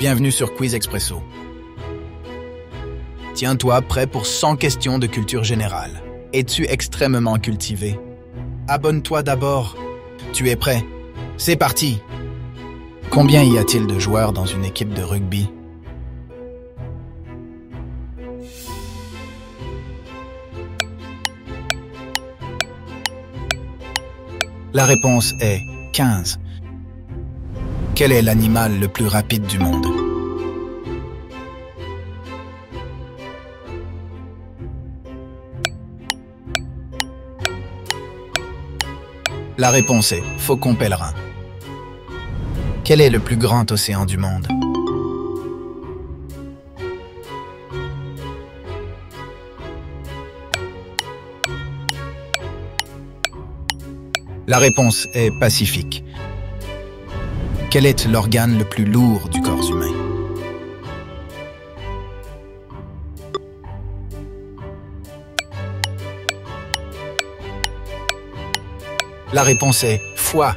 Bienvenue sur Quiz Expresso. Tiens-toi prêt pour 100 questions de culture générale. Es-tu extrêmement cultivé? Abonne-toi d'abord. Tu es prêt? C'est parti! Combien y a-t-il de joueurs dans une équipe de rugby? La réponse est 15. Quel est l'animal le plus rapide du monde? La réponse est faucon pèlerin. Quel est le plus grand océan du monde? La réponse est Pacifique. Quel est l'organe le plus lourd du corps humain? La réponse est foie.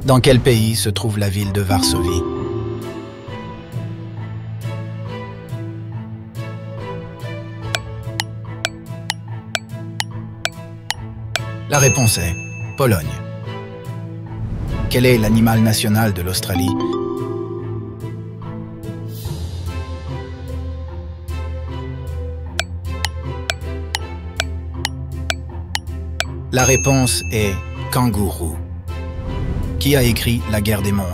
Dans quel pays se trouve la ville de Varsovie? La réponse est Pologne. Quel est l'animal national de l'Australie? La réponse est kangourou. Qui a écrit La guerre des mondes?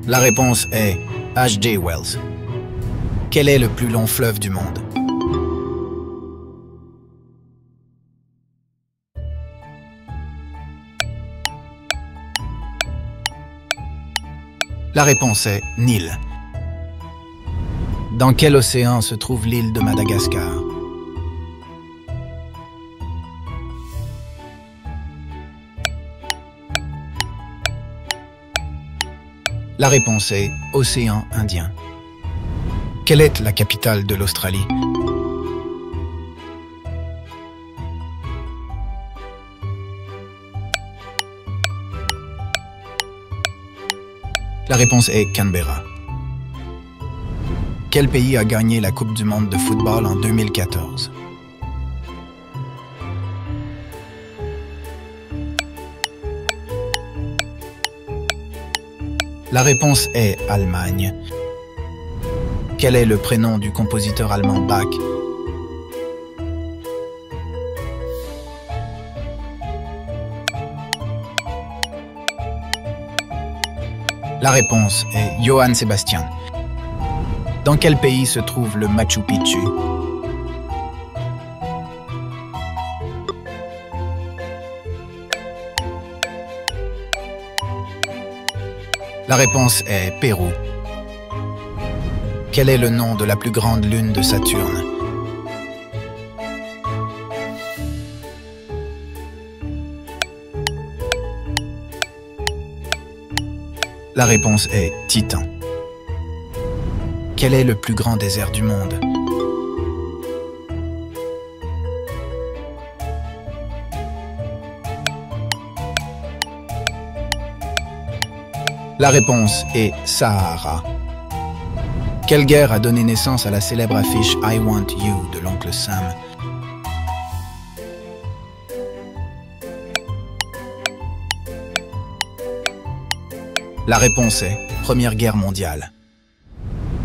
La réponse est H.G. Wells. Quel est le plus long fleuve du monde? La réponse est Nil. Dans quel océan se trouve l'île de Madagascar? La réponse est Océan Indien. Quelle est la capitale de l'Australie? La réponse est Canberra. Quel pays a gagné la Coupe du monde de football en 2014? La réponse est Allemagne. Quel est le prénom du compositeur allemand Bach? La réponse est Johann Sebastian. Dans quel pays se trouve le Machu Picchu? La réponse est Pérou. Quel est le nom de la plus grande lune de Saturne? La réponse est Titan. Quel est le plus grand désert du monde? La réponse est Sahara. Quelle guerre a donné naissance à la célèbre affiche I Want You de l'oncle Sam? La réponse est Première Guerre mondiale.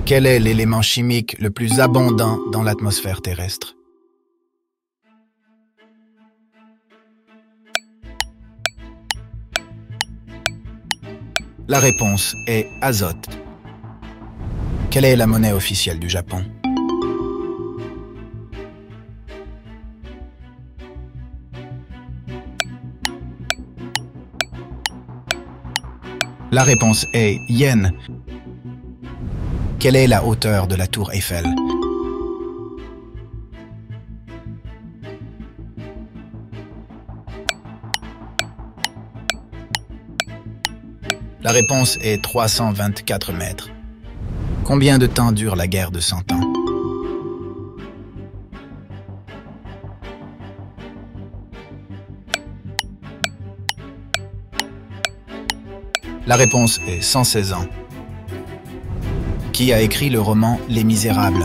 Quel est l'élément chimique le plus abondant dans l'atmosphère terrestre? La réponse est azote. Quelle est la monnaie officielle du Japon? La réponse est yen. Quelle est la hauteur de la tour Eiffel? La réponse est 324 mètres. Combien de temps dure la guerre de 100 ans? La réponse est 116 ans. Qui a écrit le roman Les Misérables?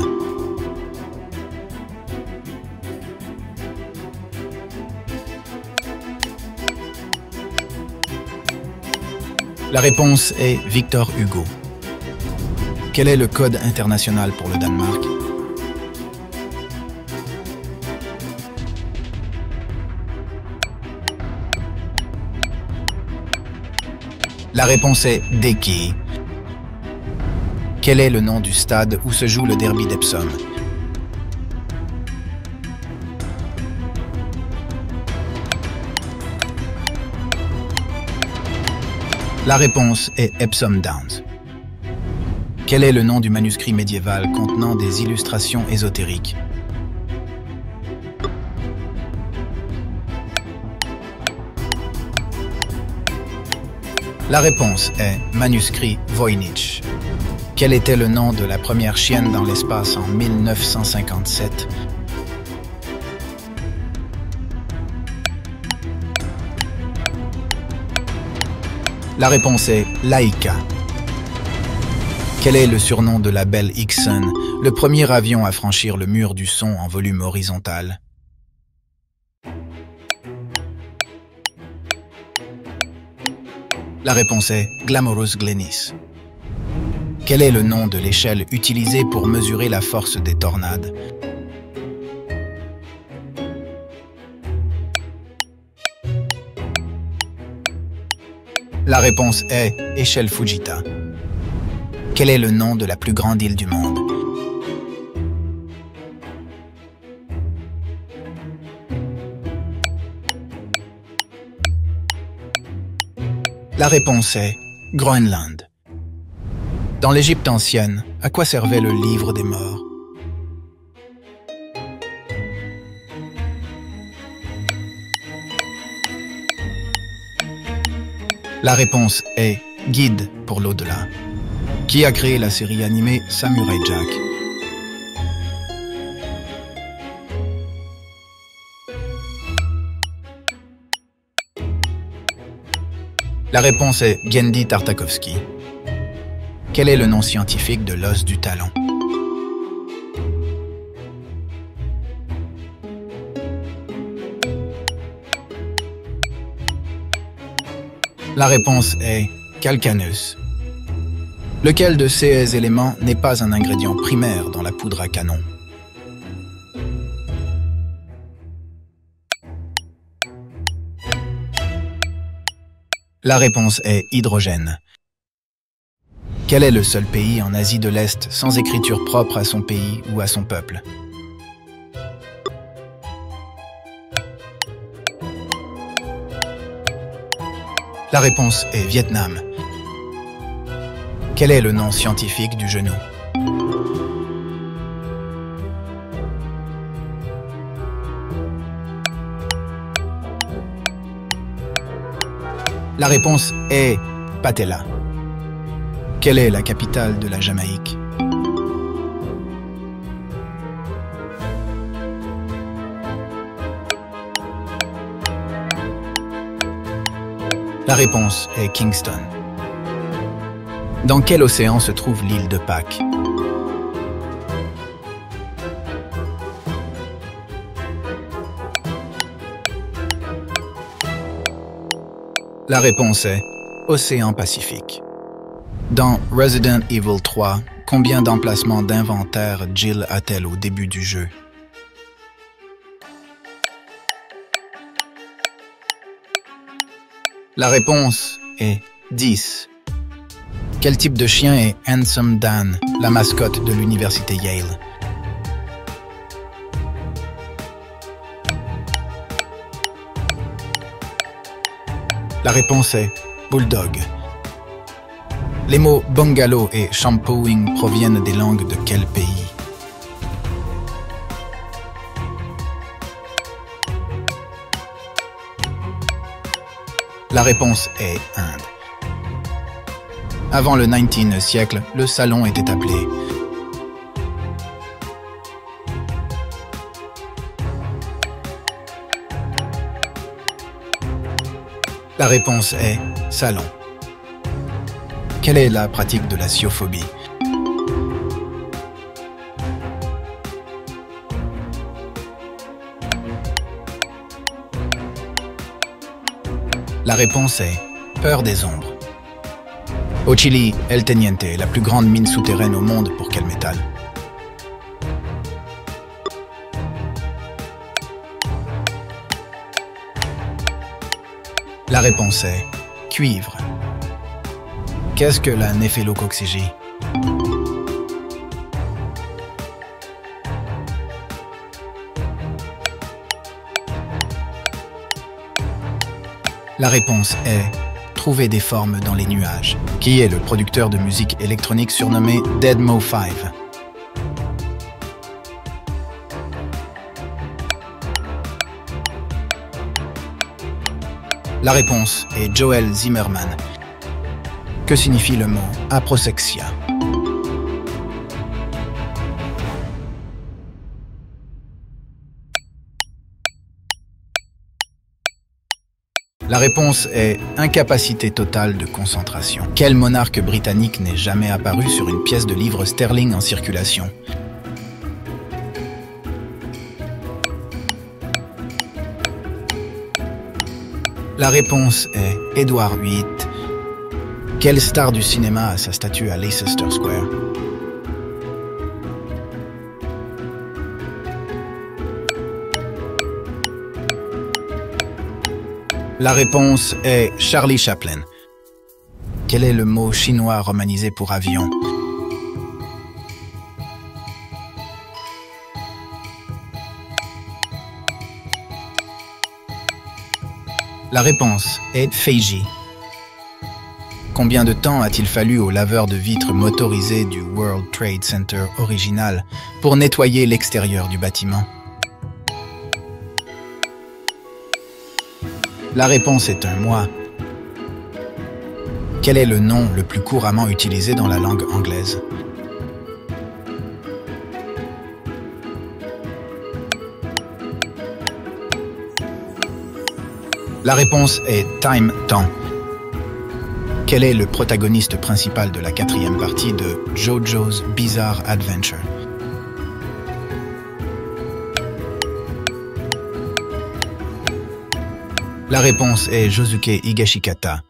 La réponse est Victor Hugo. Quel est le code international pour le Danemark? La réponse est Deki. Quel est le nom du stade où se joue le derby d'Epsom? La réponse est Epsom Downs. Quel est le nom du manuscrit médiéval contenant des illustrations ésotériques? La réponse est manuscrit Voynich. Quel était le nom de la première chienne dans l'espace en 1957? La réponse est Laika. Quel est le surnom de la Bell Higson, le premier avion à franchir le mur du son en volume horizontal? La réponse est Glamorous Glennis. Quel est le nom de l'échelle utilisée pour mesurer la force des tornades? La réponse est échelle Fujita. Quel est le nom de la plus grande île du monde? La réponse est Groenland. Dans l'Égypte ancienne, à quoi servait le livre des morts? La réponse est Guide pour l'au-delà. Qui a créé la série animée Samurai Jack? La réponse est Genndy Tartakovsky. Quel est le nom scientifique de l'os du talon? La réponse est calcanus. Lequel de ces éléments n'est pas un ingrédient primaire dans la poudre à canon? La réponse est hydrogène. Quel est le seul pays en Asie de l'Est sans écriture propre à son pays ou à son peuple? La réponse est Vietnam. Quel est le nom scientifique du genou? La réponse est patella. Quelle est la capitale de la Jamaïque? La réponse est Kingston. Dans quel océan se trouve l'île de Pâques? La réponse est Océan Pacifique. Dans Resident Evil 3, combien d'emplacements d'inventaire Jill a-t-elle au début du jeu? La réponse est 10. Quel type de chien est Handsome Dan, la mascotte de l'université Yale? La réponse est Bulldog. Les mots bungalow et shampooing proviennent des langues de quel pays? La réponse est Inde. Avant le XIXe siècle, le salon était appelé La réponse est salon. Quelle est la pratique de la sciophobie? La réponse est peur des ombres. Au Chili, El Teniente est la plus grande mine souterraine au monde pour quel métal? La réponse est cuivre. Qu'est-ce que la néphélococcygie? La réponse est trouver des formes dans les nuages. Qui est le producteur de musique électronique surnommé deadmo5? La réponse est Joel Zimmerman. Que signifie le mot aproxexia? La réponse est incapacité totale de concentration. Quel monarque britannique n'est jamais apparu sur une pièce de livre sterling en circulation? La réponse est Édouard VIII. Quelle star du cinéma a sa statue à Leicester Square? La réponse est Charlie Chaplin. Quel est le mot chinois romanisé pour avion? La réponse est Feiji. Combien de temps a-t-il fallu au laveur de vitres motorisé du World Trade Center original pour nettoyer l'extérieur du bâtiment? La réponse est un mois. Quel est le nom le plus couramment utilisé dans la langue anglaise? La réponse est time, temps. Quel est le protagoniste principal de la 4e partie de JoJo's Bizarre Adventure? La réponse est Josuke Higashikata.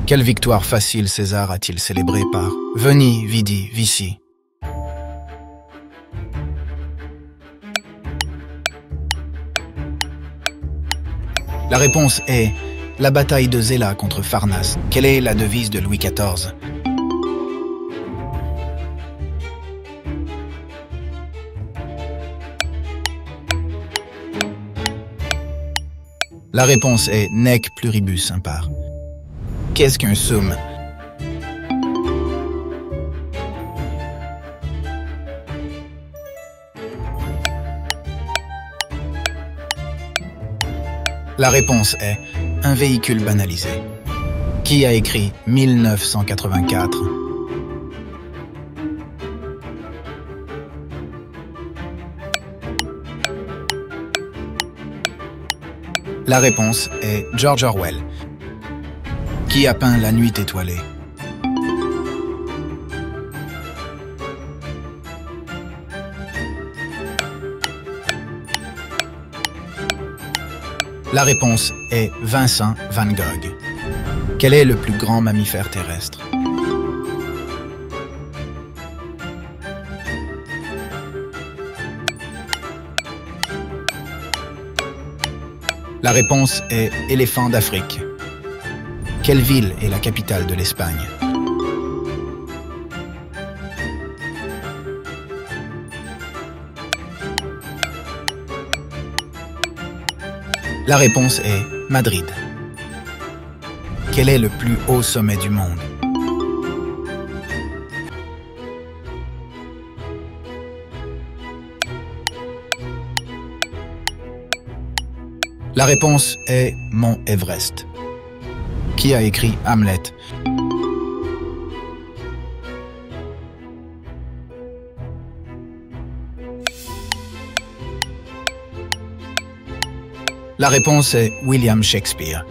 Quelle victoire facile César a-t-il célébrée par Veni, Vidi, Vici? La réponse est la bataille de Zéla contre Pharnas. Quelle est la devise de Louis XIV? La réponse est Nec pluribus impar. Qu'est-ce qu'un soum? La réponse est un véhicule banalisé. Qui a écrit 1984? La réponse est George Orwell. Qui a peint La Nuit étoilée? La réponse est Vincent van Gogh. Quel est le plus grand mammifère terrestre? La réponse est éléphant d'Afrique. Quelle ville est la capitale de l'Espagne? La réponse est Madrid. Quel est le plus haut sommet du monde? La réponse est Mont Everest. Qui a écrit Hamlet? La réponse est William Shakespeare.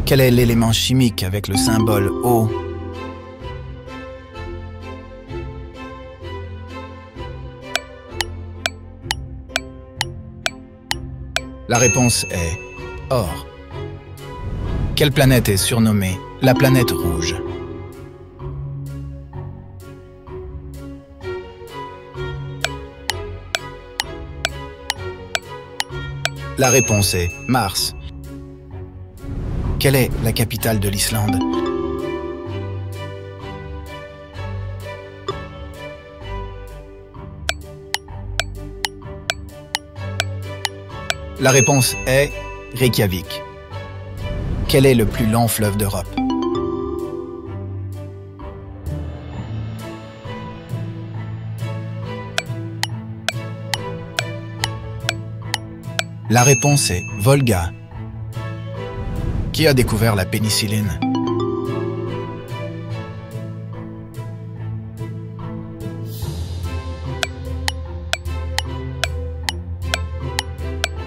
Quel est l'élément chimique avec le symbole O La réponse est or. Quelle planète est surnommée la planète rouge? La réponse est Mars. Quelle est la capitale de l'Islande? La réponse est Reykjavik. Quel est le plus long fleuve d'Europe? La réponse est Volga. Qui a découvert la pénicilline?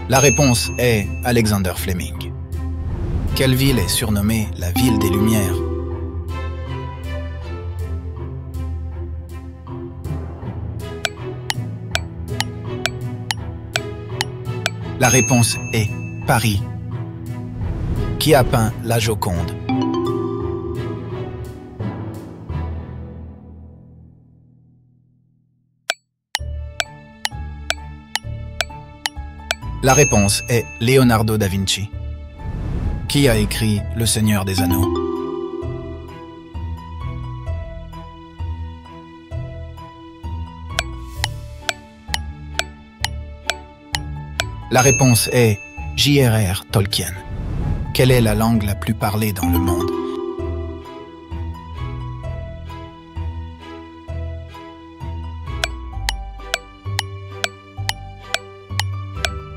La réponse est Alexander Fleming. Quelle ville est surnommée la ville des Lumières? La réponse est Paris. Qui a peint la Joconde? La réponse est Leonardo da Vinci. Qui a écrit Le Seigneur des Anneaux? La réponse est J.R.R. Tolkien. Quelle est la langue la plus parlée dans le monde?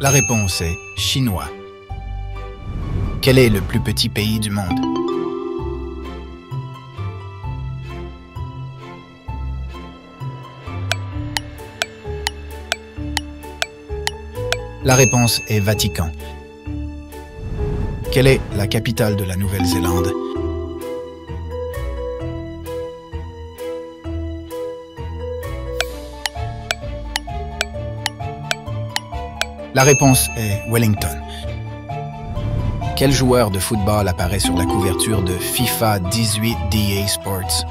La réponse est chinois. Quel est le plus petit pays du monde? La réponse est Vatican. Quelle est la capitale de la Nouvelle-Zélande? La réponse est Wellington. Quel joueur de football apparaît sur la couverture de FIFA 18 d'EA Sports?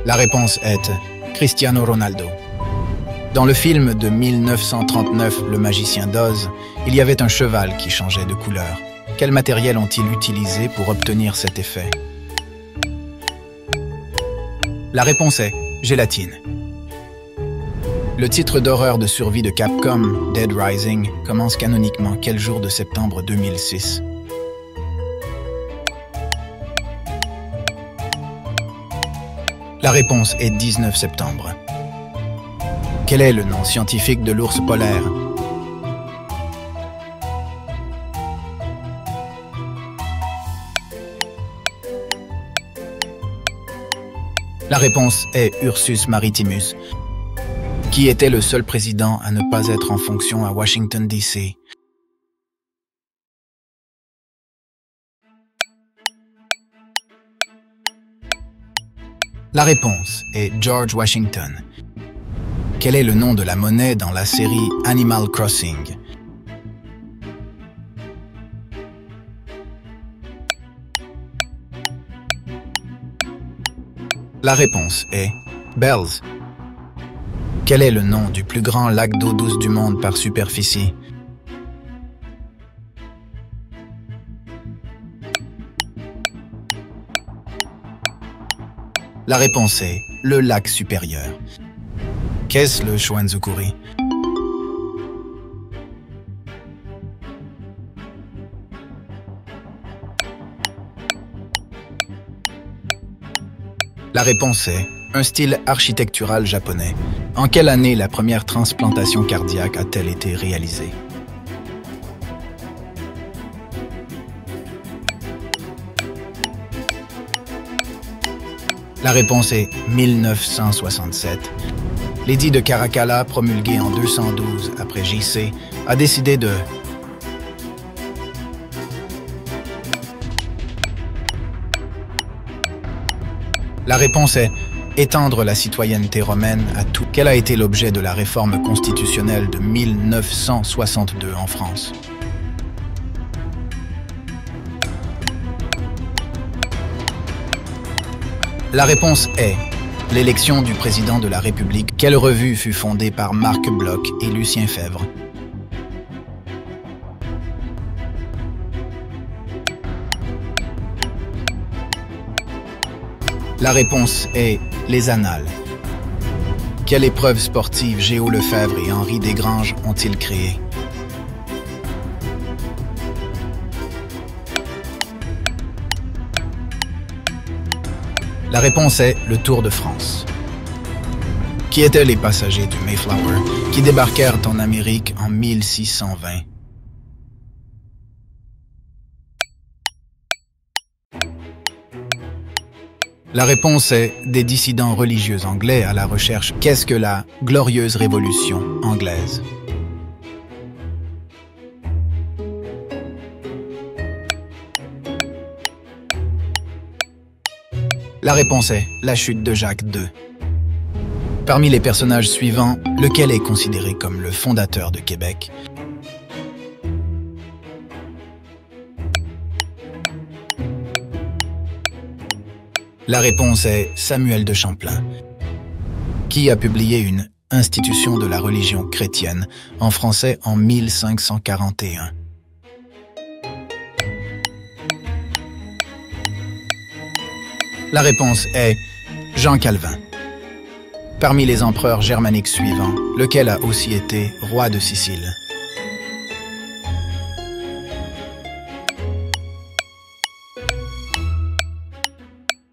La réponse est Cristiano Ronaldo. Dans le film de 1939, Le Magicien d'Oz, il y avait un cheval qui changeait de couleur. Quel matériel ont-ils utilisé pour obtenir cet effet? La réponse est gélatine. Le titre d'horreur de survie de Capcom, Dead Rising, commence canoniquement quel jour de septembre 2006? La réponse est 19 septembre. Quel est le nom scientifique de l'ours polaire? La réponse est Ursus maritimus. Qui était le seul président à ne pas être en fonction à Washington, D.C.? La réponse est George Washington. Quel est le nom de la monnaie dans la série Animal Crossing? La réponse est Bells. Quel est le nom du plus grand lac d'eau douce du monde par superficie? La réponse est le lac supérieur. Qu'est-ce le Chouanzukuri? La réponse est un style architectural japonais. En quelle année la première transplantation cardiaque a-t-elle été réalisée? La réponse est 1967. L'édit de Caracalla, promulgué en 212 après J.C., a décidé de... La réponse est Étendre la citoyenneté romaine à tout. Quel a été l'objet de la réforme constitutionnelle de 1962 en France? La réponse est l'élection du président de la République. Quelle revue fut fondée par Marc Bloch et Lucien Febvre? La réponse est les Annales. Quelle épreuve sportive Géo Lefebvre et Henri Desgranges ont-ils créée? La réponse est le Tour de France. Qui étaient les passagers du Mayflower qui débarquèrent en Amérique en 1620? La réponse est des dissidents religieux anglais à la recherche. Qu'est-ce que la Glorieuse Révolution anglaise? La réponse est la chute de Jacques II. Parmi les personnages suivants, lequel est considéré comme le fondateur de Québec? La réponse est Samuel de Champlain, qui a publié une Institution de la religion chrétienne en français en 1541. La réponse est Jean Calvin. Parmi les empereurs germaniques suivants, lequel a aussi été roi de Sicile?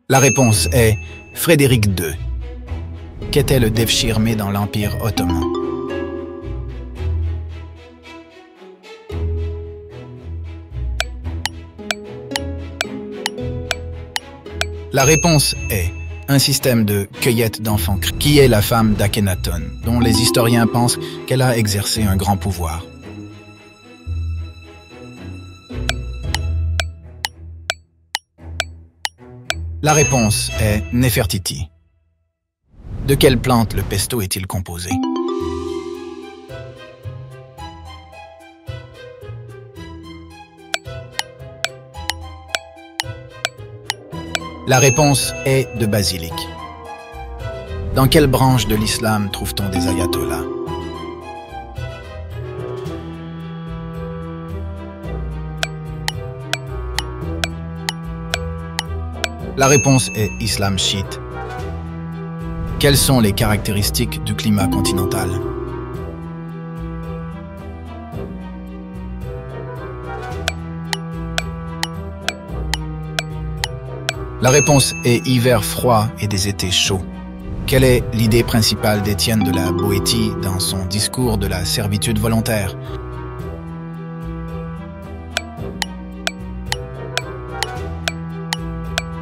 La réponse est Frédéric II. Qu'était le Devshirme dans l'Empire ottoman? La réponse est un système de cueillette d'enfants. Qui est la femme d'Akhenaton, dont les historiens pensent qu'elle a exercé un grand pouvoir? La réponse est Néfertiti. De quelle plante le pesto est-il composé? La réponse est de basilic. Dans quelle branche de l'islam trouve-t-on des ayatollahs? La réponse est islam chiite. Quelles sont les caractéristiques du climat continental? La réponse est hiver froid et des étés chauds. Quelle est l'idée principale d'Étienne de la Boétie dans son discours de la servitude volontaire?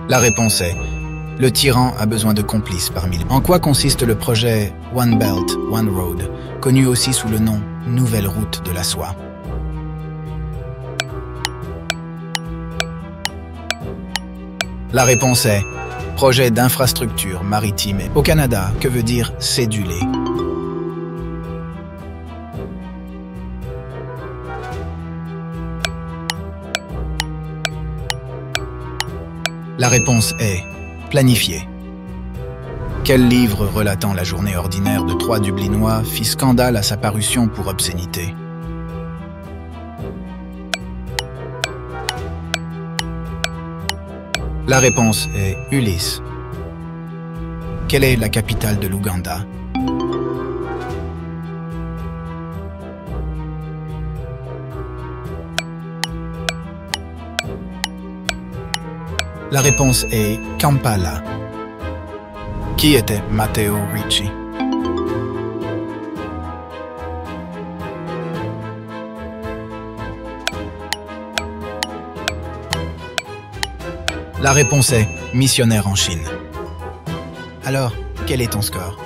La réponse est le tyran a besoin de complices parmi les... En quoi consiste le projet One Belt, One Road, connu aussi sous le nom Nouvelle route de la soie? La réponse est projet d'infrastructure maritime. Au Canada, que veut dire cédulé? La réponse est planifié. Quel livre relatant la journée ordinaire de 3 Dublinois fit scandale à sa parution pour obscénité? La réponse est Ulysse. Quelle est la capitale de l'Ouganda? La réponse est Kampala. Qui était Matteo Ricci? La réponse est missionnaire en Chine. Alors, quel est ton score?